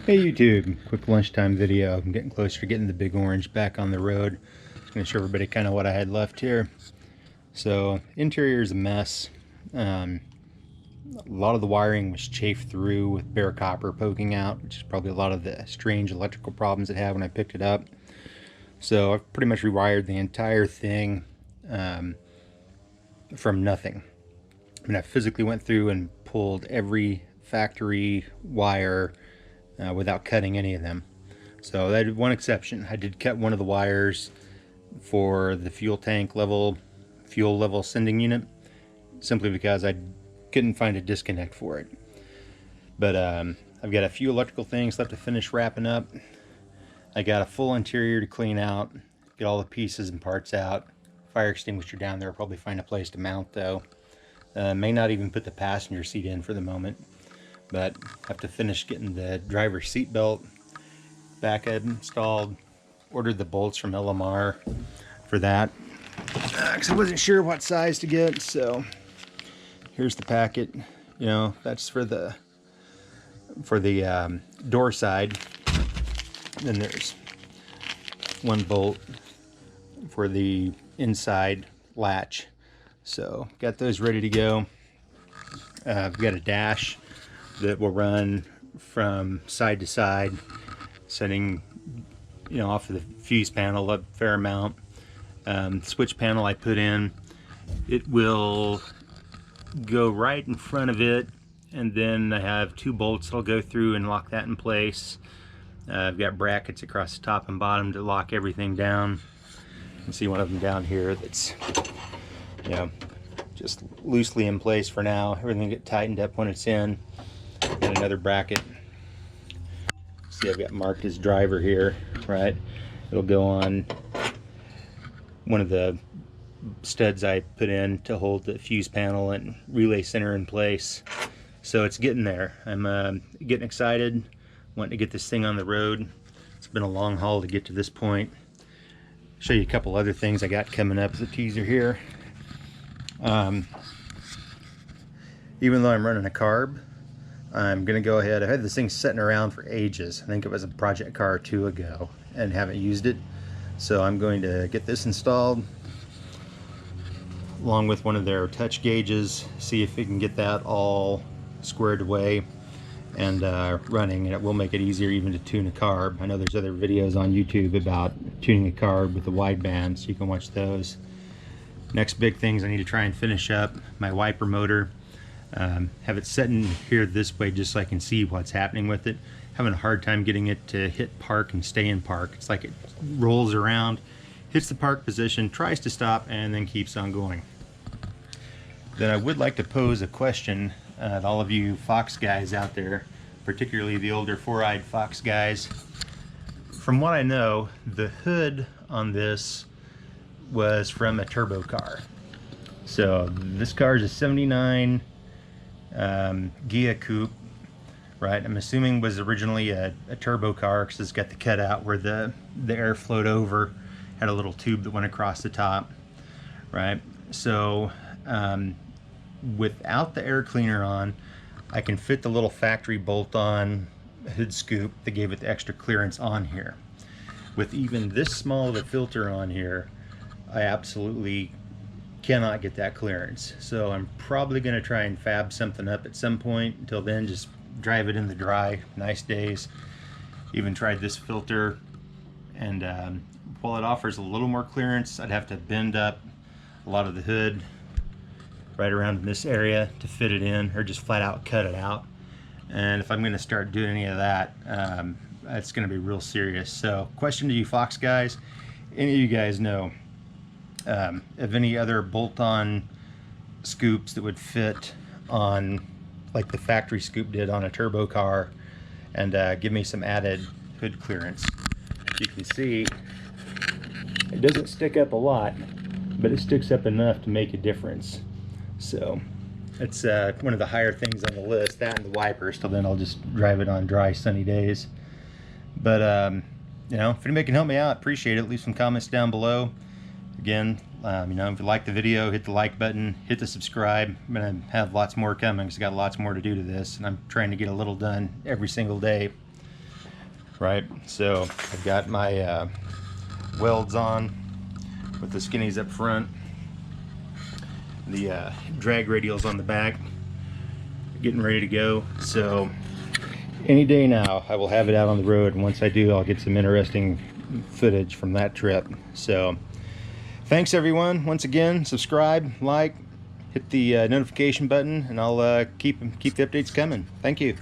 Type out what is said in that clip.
Hey YouTube, quick lunchtime video. I'm getting closer to getting the big orange back on the road. Just going to show everybody kind of what I had left here. So interior is a mess. A lot of the wiring was chafed through with bare copper poking out, which is probably a lot of the strange electrical problems it had when I picked it up. So I've pretty much rewired the entire thing from nothing. I mean, I physically went through and pulled every factory wire without cutting any of them. So that had one exception. I did cut one of the wires for the fuel level sending unit, simply because I couldn't find a disconnect for it. But I've got a few electrical things left to finish wrapping up. I got a full interior to clean out, get all the pieces and parts out. Fire extinguisher down there, I'll probably find a place to mount though. May not even put the passenger seat in for the moment, but have to finish getting the driver's seat belt back installed. Ordered the bolts from LMR for that, because I wasn't sure what size to get. So here's the packet. You know, that's for the door side. Then there's one bolt for the inside latch. So got those ready to go. I've got a dash that will run from side to side, setting, you know, off of the fuse panel a fair amount. Switch panel I put in, it will go right in front of it, and then I have two bolts that'll go through and lock that in place. I've got brackets across the top and bottom to lock everything down. You can see one of them down here that's, you know, just loosely in place for now. Everything will get tightened up when it's in. And another bracket. See, I've got marked as driver here, right? It'll go on one of the studs I put in to hold the fuse panel and relay center in place. So it's getting there. I'm getting excited, wanting to get this thing on the road. It's been a long haul to get to this point. Show you a couple other things I got coming up as a teaser here. Even though I'm running a carb, I'm gonna go ahead. I had this thing sitting around for ages. I think it was a project car or two ago, and haven't used it. So I'm going to get this installed along with one of their touch gauges, see if we can get that all squared away and running, and it will make it easier even to tune a carb. I know there's other videos on YouTube about tuning a carb with the wideband, so you can watch those. Next big things I need to try and finish up my wiper motor. Have it set in here this way just so I can see what's happening with it. Having a hard time getting it to hit park and stay in park. It's like it rolls around, hits the park position, tries to stop, and then keeps on going. Then I would like to pose a question to all of you Fox guys out there, particularly the older four-eyed Fox guys. From what I know, the hood on this was from a turbo car. So this car is a 79 Ghia coupe, right? I'm assuming was originally a turbo car, because it's got the cutout where the air flowed over, had a little tube that went across the top, right? So without the air cleaner on, I can fit the little factory bolt-on hood scoop that gave it the extra clearance on here. With even this small of a filter on here, I absolutely cannot get that clearance. So I'm probably going to try and fab something up at some point. Until then, just drive it in the dry, nice days. Even tried this filter, and while it offers a little more clearance, I'd have to bend up a lot of the hood right around in this area to fit it in, or just flat out cut it out. And if I'm going to start doing any of that, it's going to be real serious. So question to you Fox guys, any of you guys know of any other bolt-on scoops that would fit on, like the factory scoop did on a turbo car, and give me some added hood clearance. You can see it doesn't stick up a lot, but it sticks up enough to make a difference. So it's one of the higher things on the list, that and the wipers. Till then I'll just drive it on dry sunny days. But you know, if anybody can help me out, appreciate it. Leave some comments down below. Again, you know, if you like the video, hit the like button, hit the subscribe. I'm gonna have lots more coming because I got lots more to do to this, and I'm trying to get a little done every single day. Right, so I've got my welds on with the skinnies up front, the drag radials on the back, getting ready to go. So any day now I will have it out on the road, and once I do, I'll get some interesting footage from that trip. So thanks everyone. Once again, subscribe, like, hit the notification button, and I'll keep the updates coming. Thank you.